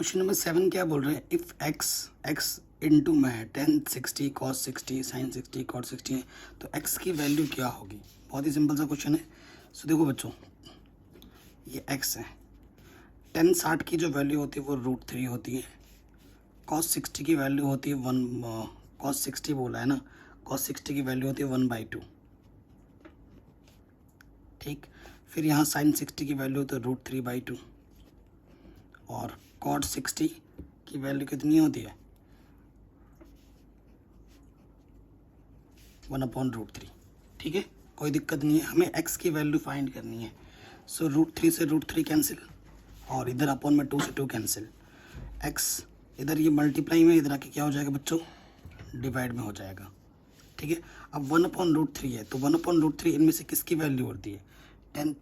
Question number 7 क्या बोल रहे हैं, इफ एक्स इंटू में है 10 60 cos 60 sin 60 cot 60 है तो एक्स की वैल्यू क्या होगी। बहुत ही सिंपल सा क्वेश्चन है। सो देखो बच्चों, ये एक्स है। 10 60 की जो वैल्यू होती है वो √3 होती है। cos 60 की वैल्यू होती है 1, cos 60 बोला है ना, cos 60 की वैल्यू होती है 1/2। ठीक, फिर यहाँ sin 60 की वैल्यू होती है √3/2 और cot 60 की वैल्यू कितनी होती है 1/√3। ठीक है, कोई दिक्कत नहीं है, हमें x की वैल्यू फाइंड करनी है। सो √3 से √3 कैंसिल और इधर अपॉन में 2 से 2 कैंसिल। x इधर ये मल्टीप्लाई में इधर आके क्या हो जाएगा बच्चों, डिवाइड में हो जाएगा। ठीक है, अब 1/√3 है तो 1/√3 इनमें से किसकी वैल्यू होती है, 10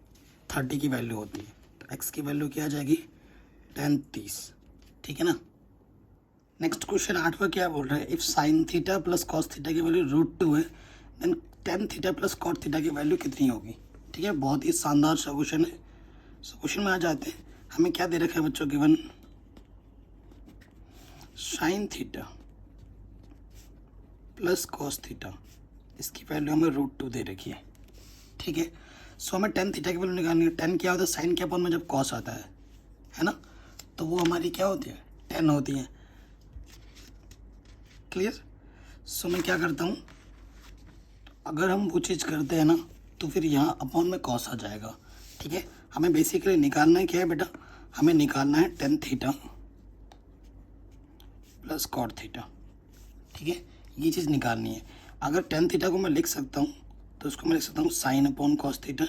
30 की वैल्यू होती है। तो x की वैल्यू क्या आ जाएगी 10 30। ठीक है ना। नेक्स्ट क्वेश्चन 8वां क्या बोल रहा है, if sine theta plus cos theta की वैल्यू √2 है then tan theta plus cot theta की वैल्यू कितनी होगी। ठीक है, बहुत ही शानदार सा क्वेश्चन है। सो क्वेश्चन में आ जाते हैं, हमें क्या दे रखा है बच्चों, given sign theta plus cos theta, इसकी वैल्यू हमें √2 दे रखी है। ठीक है, सो हमें टेन थीटा की वैल्यू निकालनी है। 10 क्या होता है, साइन के अपॉन में जब कॉस आता है ना, तो वो हमारी क्या होती है 10 होती है। क्लियर। सो मैं क्या करता हूँ, अगर हम वो चीज़ करते हैं ना तो फिर यहाँ अपॉन में कॉस आ जाएगा। ठीक है, हमें बेसिकली निकालना है क्या है बेटा, हमें निकालना है tan theta plus cot theta. ठीक है, ये चीज़ निकालनी है। अगर टेन थीटा को मैं लिख सकता हूँ तो उसको मैं लिख सकता हूँ साइन अपॉन कॉस थीटा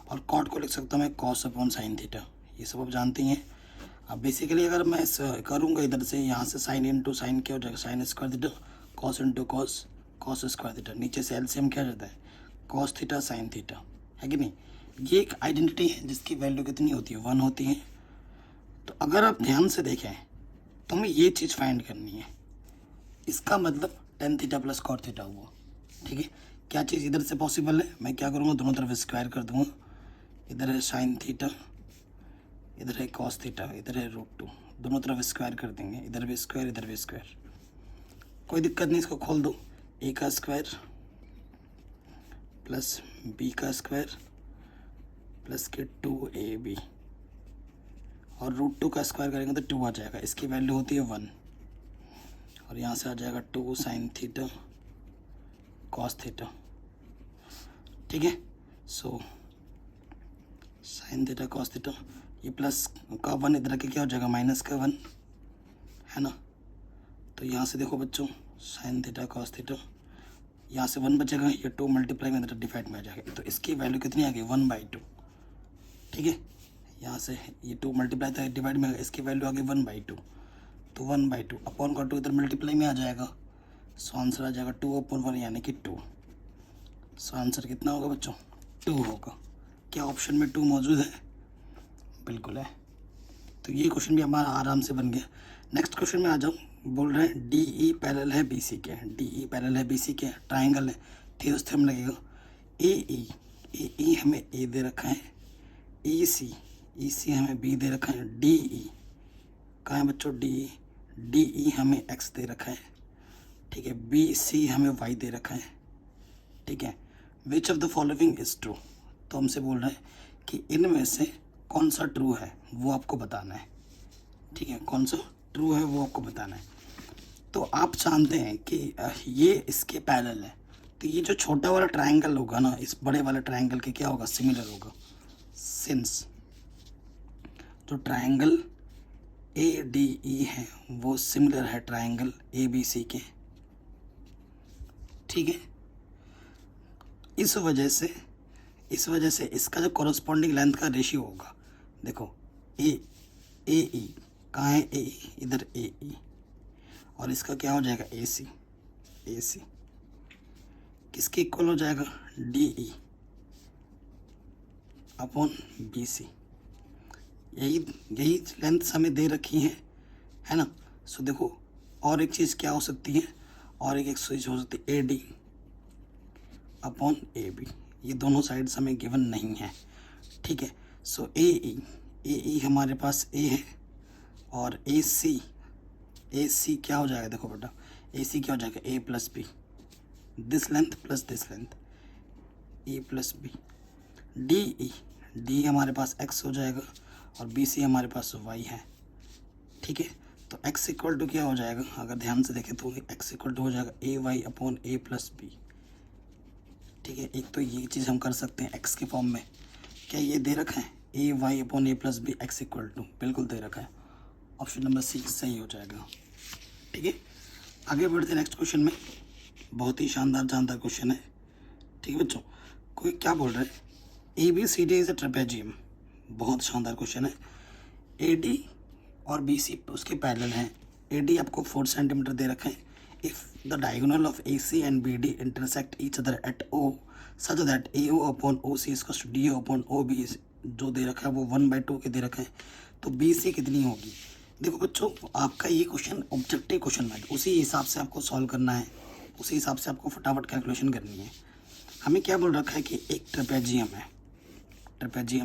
और कॉट को लिख सकता हूँ मैं कॉस अपॉन साइन थीटा। ये सब आप जानते हैं। अब बेसिकली अगर मैं करूँगा इधर से, यहाँ से साइन इंटू साइन क्या हो जाएगा, sine square theta, cos into cos, cos square theta, नीचे से एलसीएम क्या रहता है कॉस थीटा साइन थीटा, है कि नहीं। ये एक आइडेंटिटी है जिसकी वैल्यू कितनी होती है 1 होती है। तो अगर आप ध्यान से देखें तो हमें ये चीज़ फाइंड करनी है, इसका मतलब tan theta plus cot theta हुआ। ठीक है, क्या चीज़ इधर से पॉसिबल है, मैं क्या करूँगा दोनों तरफ स्क्वायर कर दूँगा। इधर है साइन थीटा, इधर है कॉस थीटा, इधर है √2, दोनों तरफ स्क्वायर कर देंगे, इधर भी स्क्वायर इधर भी स्क्वायर। कोई दिक्कत नहीं, इसको खोल दो, a का स्क्वायर प्लस b का स्क्वायर प्लस के 2ab और √2 का स्क्वायर करेंगे तो 2 आ जाएगा, इसकी वैल्यू होती है 1 और यहाँ से आ जाएगा 2 साइन थीटा कॉस थीटा। ठीक है, so sine theta cos theta, ये प्लस का 1 इधर के क्या हो जाएगा माइनस का 1, है ना। तो यहाँ से देखो बच्चों साइन थीटा कॉस थीटा, यहाँ से 1 बचेगा, ये 2 मल्टीप्लाई में डिवाइड में आ जाएगा, तो इसकी वैल्यू कितनी आ गई 1/2। ठीक है, यहाँ से ये 2 मल्टीप्लाई था डिवाइड में, इसकी वैल्यू आ गई 1/2। तो 1/2 अपॉन का 2 इधर मल्टीप्लाई में आ जाएगा, सो आंसर आ जाएगा 2/1 यानी कि 2। सो आंसर कितना होगा बच्चों 2 होगा। क्या ऑप्शन में 2 मौजूद है, बिल्कुल है। तो ये क्वेश्चन भी हमारा आराम से बन गया। नेक्स्ट क्वेश्चन में आ जाऊँ, बोल रहे हैं डी ई पैरेलल है बी सी के, डी ई पैरेलल है बी सी के, ट्राइंगल है, थीरस थ्योरम लगेगा। ए ई हमें ए दे रखा है, ई सी हमें बी दे रखा है, डी ई कहाँ है बच्चों, डी ई हमें एक्स दे रखा है। ठीक है, बी सी हमें वाई दे रखा है। ठीक है, which of the following is true, तो हमसे बोल रहे हैं कि इनमें से कौन सा ट्रू है वो आपको बताना है। ठीक है, कौन सा ट्रू है वो आपको बताना है। तो आप जानते हैं कि ये इसके पैरेलल है, तो ये जो छोटा वाला ट्रायंगल होगा ना इस बड़े वाले ट्रायंगल के क्या होगा सिमिलर होगा, सिंस जो ट्रायंगल ए डी ई है वो सिमिलर है ट्रायंगल ए बी सी के। ठीक है, इस वजह से इसका जो कॉरस्पॉन्डिंग लेंथ का रेशियो होगा, देखो ए ई कहाँ है, ए इधर ए ई और इसका क्या हो जाएगा ए सी किसके इक्वल हो जाएगा D E upon B C. यही लेंथ हमें दे रखी है ना। सो देखो और एक चीज़ क्या हो सकती है, और एक चीज़ हो सकती है A D upon A B, ये दोनों साइड्स हमें गिवन नहीं है। ठीक है, सो ए ई हमारे पास ए है और ए सी क्या हो जाएगा, देखो बेटा ए सी क्या हो जाएगा, A plus B, this length plus this length, A plus B, D हमारे पास एक्स हो जाएगा और बी सी हमारे पास वाई है। ठीक है, तो x इक्वल टू क्या हो जाएगा, अगर ध्यान से देखें तो x इक्वल टू हो जाएगा ए Y upon A plus B. ठीक है, एक तो ये चीज़ हम कर सकते हैं x के फॉर्म में, क्या ये दे रखा है A Y upon A plus B X equal to, बिल्कुल दे रखा है, ऑप्शन नंबर सी सही हो जाएगा। ठीक है, आगे बढ़ते हैं नेक्स्ट क्वेश्चन में, बहुत ही शानदार क्वेश्चन है। ठीक है बच्चों, कोई क्या बोल रहा है, A B C D is a trapezium, बहुत शानदार क्वेश्चन है। ए डी और बी सी उसके पैरेलल हैं, ए डी आपको 4 सेंटीमीटर दे रखे हैं। If the diagonal of A C and B D intersect each other at O such that A O upon O C is D O upon O B, जो दे रखा है वो 1/2 के दे रखा है, तो बी सी कितनी होगी। देखो बच्चों, आपका ये क्वेश्चन ऑब्जेक्टिव क्वेश्चन है, उसी हिसाब से आपको सॉल्व करना है, उसी हिसाब से आपको फटाफट कैलकुलेशन करनी है। हमें क्या बोल रखा है कि एक ट्रेपेजियम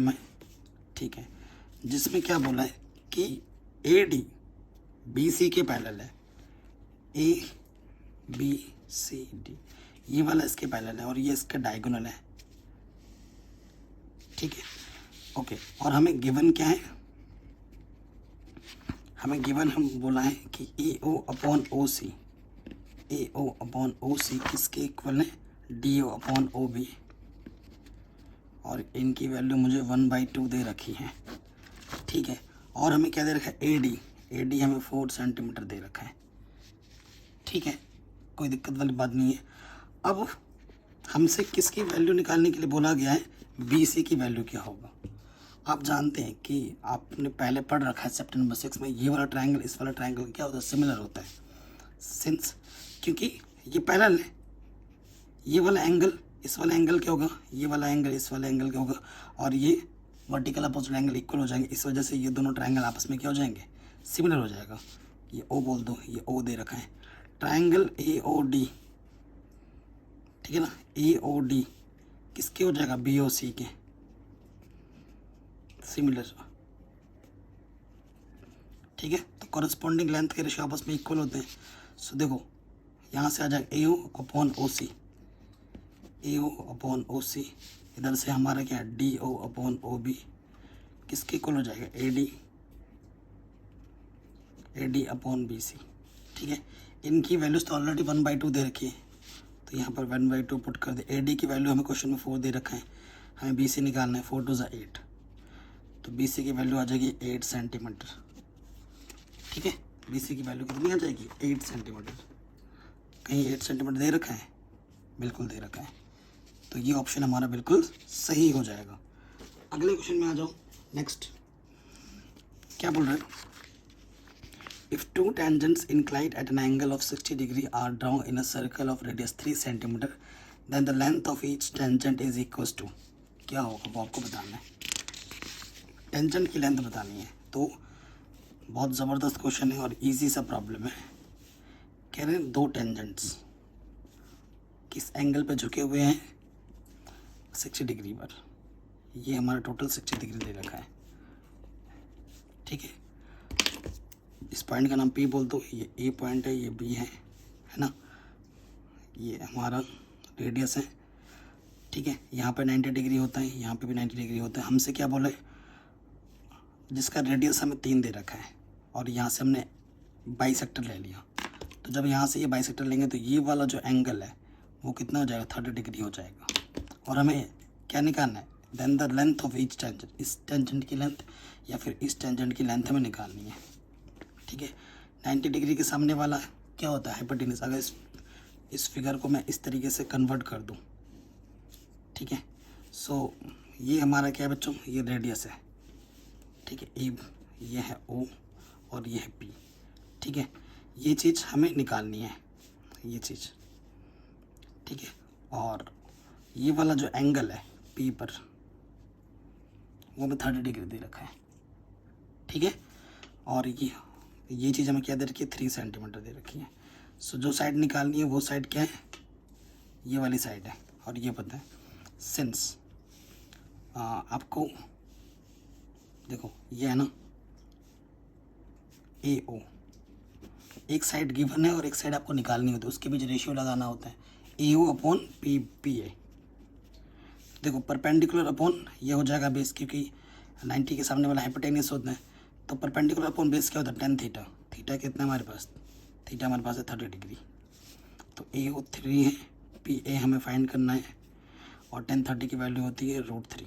है, ठीक है, जिसमें क्या बोला है कि ए डी बी सी के पैरेलल है, ए बी सी डी ये वाला इसके पैरेलल है और ये इसका डायगोनल है। ठीक है, ओके, और हमें गिवन क्या है, हमें गिवन हम बोला है कि ए ओ अपॉन ओ सी, ए ओ अपॉन ओ सी किसके इक्वल है, D O upon O B, और इनकी वैल्यू मुझे 1/2 दे रखी है। ठीक है, और हमें क्या दे रखा है, ए डी हमें 4 सेंटीमीटर दे रखा है। ठीक है, कोई दिक्कत वाली बात नहीं है। अब हमसे किसकी वैल्यू निकालने के लिए बोला गया है, बी सी की वैल्यू क्या होगा। आप जानते हैं कि आपने पहले पढ़ रखा है चैप्टर नंबर 6 में, ये वाला ट्रायंगल इस वाला ट्रायंगल क्या होता है, सिमिलर होता है, सिंस क्योंकि ये पैरेलल है, ये वाला एंगल इस वाला एंगल क्या होगा, ये वाला एंगल इस वाला एंगल क्या होगा, और ये वर्टिकल अपोजिट एंगल इक्वल हो जाएंगे, इस वजह से ये दोनों ट्रायंगल आपस में क्या हो जाएंगे, सिमिलर हो जाएगा। ये ओ बोल दो, ये ओ दे रखा है, ट्रायंगल ए ओ डी, ठीक है ना, ए ओ डी किसके हो जाएगा, बी ओ सी के, सिमिलर। ठीक है, तो कॉरेस्पॉन्डिंग लेंथ के रेशियो आपस में इक्वल होते हैं। सो देखो यहाँ से आ जाएगा ए ओ अपॉन ओ सी, ए ओ अपॉन ओ सी, इधर से हमारा क्या है, D O upon O B किसके इक्वल हो जाएगा, A D upon B C. ठीक है, इनकी वैल्यूज तो ऑलरेडी 1/2 दे रखी है, तो यहाँ पर 1/2 पुट कर दे। ए डी की वैल्यू हमें क्वेश्चन में 4 दे रखा है, हमें बी सी निकालना है, 4 2 = 8, तो बी सी की वैल्यू आ जाएगी 8 सेंटीमीटर। ठीक है, बी सी की वैल्यू कितनी आ जाएगी, 8 सेंटीमीटर। कहीं 8 सेंटीमीटर दे रखा है, बिल्कुल दे रखा है, तो ये ऑप्शन हमारा बिल्कुल सही हो जाएगा। अगले क्वेश्चन में आ जाओ। नेक्स्ट क्या बोल रहे हैं, if 2 tangents inclined at an angle of 60 degree are drawn in a circle of radius 3 centimeter, then the length of each tangent is equals to, क्या होगा वो आपको बताना है, टेंजेंट की लेंथ बतानी है। तो बहुत ज़बरदस्त क्वेश्चन है और इजी सा प्रॉब्लम है। कह रहे हैं 2 टेंजेंट्स किस एंगल पे झुके हुए हैं, 60 डिग्री पर, ये हमारा टोटल 60 डिग्री दे रखा है। ठीक है, इस पॉइंट का नाम P बोल दो, ये A पॉइंट है, ये B है ना, ये हमारा रेडियस है। ठीक है, यहाँ पे 90 डिग्री होता है, यहाँ पे भी 90 डिग्री होता है। हमसे क्या बोला है, जिसका रेडियस हमें 3 दे रखा है और यहाँ से हमने बाइसेक्टर ले लिया, तो जब यहाँ से ये बाइसेक्टर लेंगे तो ये वाला जो एंगल है वो कितना हो जाएगा, 30 डिग्री हो जाएगा। और हमें क्या निकालना है, then the length of each tangent, इस टेंजेंट की लेंथ या फिर इस टेंजेंट की लेंथ हमें निकालनी है। ठीक है, 90 डिग्री के सामने वाला क्या होता है, हाइपोटेन्यूज। अगर इस फिगर को मैं इस तरीके से कन्वर्ट कर दूं, ठीक है, सो ये हमारा क्या है बच्चों, ये रेडियस है। ठीक है, ये है O और ये है P। ठीक है, ये चीज़ हमें निकालनी है, ये चीज़। ठीक है, और ये वाला जो एंगल है P पर, वो हमें 30 डिग्री दे रखा है। ठीक है, और ये चीज़ हमें क्या दे रखी है, 3 सेंटीमीटर दे रखी है। सो जो साइड निकालनी है वो साइड क्या है, ये वाली साइड है। और ये पता है, सिंस आपको देखो ये है ना, AO, एक साइड गिवन है और एक साइड आपको निकालनी होती है, उसके बीच रेशियो लगाना होता है AO अपॉन PA। देखो परपेंडिकुलर अपॉन ये हो जाएगा बेस, क्योंकि 90 के सामने वाला हाइपोटेन्यूस होता है, तो परपेंडिकुलर अपॉन बेस क्या होता है, tan थीटा। थीटा कितना है हमारे पास, थीटा हमारे पास है 30 डिग्री। तो AO 3 है, PA हमें फाइंड करना है, और tan 30 की वैल्यू होती है √3।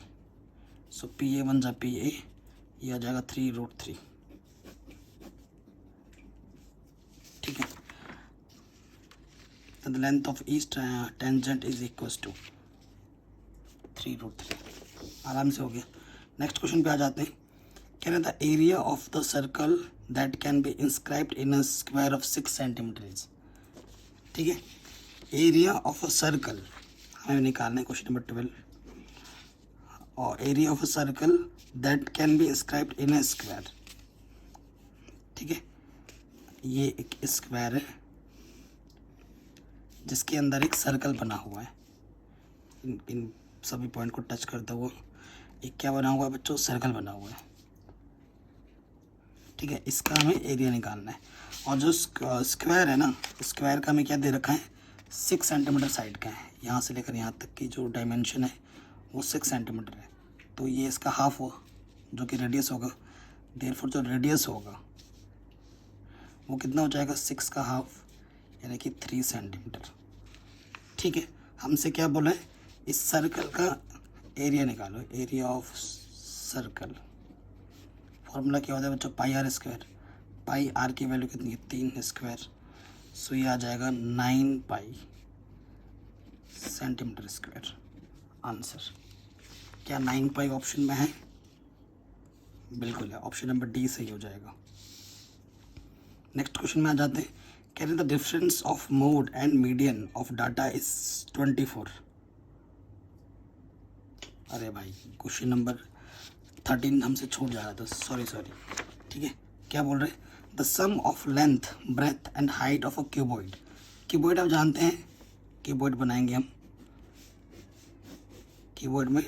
सो PA बन जा PA, ये आ जाएगा 3√3। ठीक है, the length of each tangent is equals to 3√3। आराम से हो गया। नेक्स्ट क्वेश्चन पे आ जाते हैं। कह रहे the area of the circle that can be inscribed in a square of 6 centimetre is. ठीक है, एरिया ऑफ अ सर्कल हमें निकालना है, क्वेश्चन नंबर 12। और area of a circle that can be inscribed in a square. ठीक है, ये एक स्क्वायर है जिसके अंदर एक सर्कल बना हुआ है। इन सभी पॉइंट को टच करता हुआ एक क्या बना हुआ है बच्चों, सर्कल बना हुआ है। ठीक है, इसका हमें एरिया निकालना है। और जो स्क्वायर है ना, स्क्वायर का हमें क्या दे रखा है, 6 सेंटीमीटर साइड का है। यहाँ से लेकर यहाँ तक की जो डायमेंशन है वो 6 सेंटीमीटर है। तो ये इसका हाफ हुआ, जो कि रेडियस होगा। देयरफॉर जो रेडियस होगा वो कितना हो जाएगा, 6 का हाफ, यानी कि 3 सेंटीमीटर। ठीक है, हमसे क्या बोला है, इस सर्कल का एरिया निकालो, एरिया ऑफ सर्कल। फॉर्मूला क्या होता है बच्चों, पाई आर स्क्वायर। पाई आर की वैल्यू कितनी है, 3 स्क्वायर। सो ये आ जाएगा 9 पाई सेंटीमीटर स्क्वायर। आंसर क्या 9 पाई ऑप्शन में है, बिल्कुल है, ऑप्शन नंबर डी सही हो जाएगा। नेक्स्ट क्वेश्चन में आ जाते हैं। कह रहे the difference of mode and median of data is 24। अरे भाई क्वेश्चन नंबर 13 हमसे छूट जा रहा था, सॉरी। ठीक है, क्या बोल रहे हैं, the sum of length breadth and height of a cuboid. Cuboid आप जानते हैं, क्यूबॉइड बनाएंगे हम। क्यूबॉइड में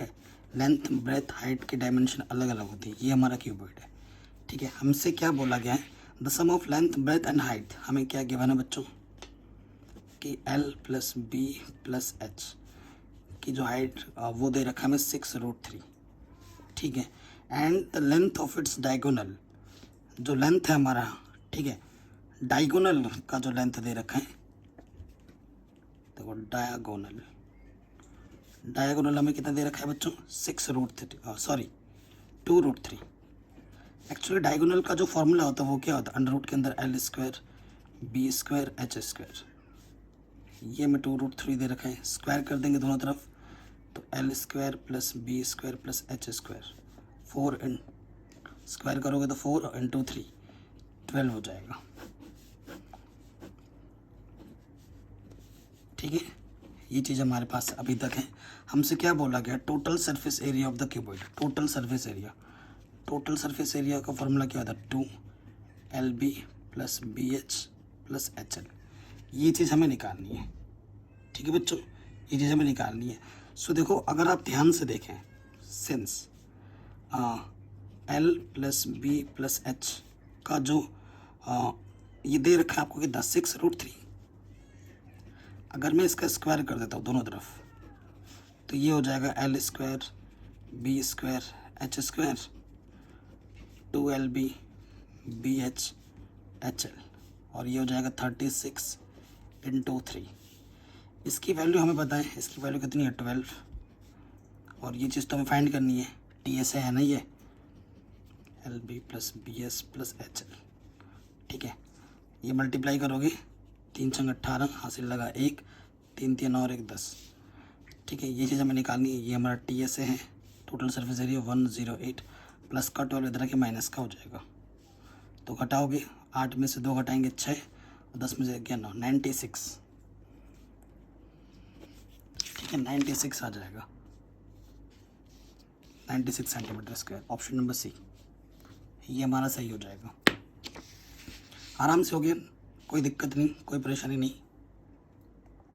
लेंथ ब्रेथ हाइट की डायमेंशन अलग अलग होती है, ये हमारा क्यूबॉइड है। ठीक है, हमसे क्या बोला गया है, the sum of length breadth and height. हमें क्या गिवन है बच्चों कि L + B + H की जो हाइट वो दे रखा है हमें 6√3। ठीक है, and the length of its diagonal, जो लेंथ है हमारा, ठीक है, डायगोनल का जो लेंथ दे रखा है, देखो डायगोनल हमें कितना दे रखा है बच्चों, 2√3। एक्चुअली डायगोनल का जो फॉर्मूला होता है वो क्या होता है, अंडर रूट के अंदर L² B² H²। ये में 2√3 दे रखा है, स्क्वायर कर देंगे दोनों तरफ, तो L² + B² + H²। 4 in square करोगे तो 4 × 3 12 हो जाएगा। ठीक है, ये चीज़ हमारे पास अभी तक है। हमसे क्या बोला गया, total surface area of the cuboid. Total surface area का फॉर्मूला क्या होता है, 2LB + BH + HL। ये चीज़ हमें निकालनी है। ठीक है बच्चों, ये चीज़ हमें निकालनी है। सो देखो, अगर आप ध्यान से देखें, सिंस L + B + H का जो ये दे रखा है आपको कितना, 6√3। अगर मैं इसका स्क्वायर कर देता हूँ दोनों तरफ, तो ये हो जाएगा L² B² H², 2LB BH HL, और ये हो जाएगा 36 × 3। इसकी वैल्यू हमें पता है, इसकी वैल्यू कितनी है, 12। और ये चीज़ तो हमें फाइंड करनी है, TSA है ना ये, LB + BS + HL। ठीक है, ये मल्टीप्लाई करोगे, 3 × 18, हासिल लगा 1, 3 3 और 1 10। ठीक है, ये चीज़ हमें निकालनी है। ये हमारा TSA है, टोटल सरफेस एरिया 108, प्लस का 12 इधर के माइनस का हो जाएगा, तो घटाओगे, 8 में से 2 घटाएंगे 6, और 10 में से 11 96। ठीक है, 96 आ जाएगा, 96 centimetre square. Option number C ये हमारा सही हो जाएगा। आराम से हो गया, कोई दिक्कत नहीं, कोई परेशानी नहीं।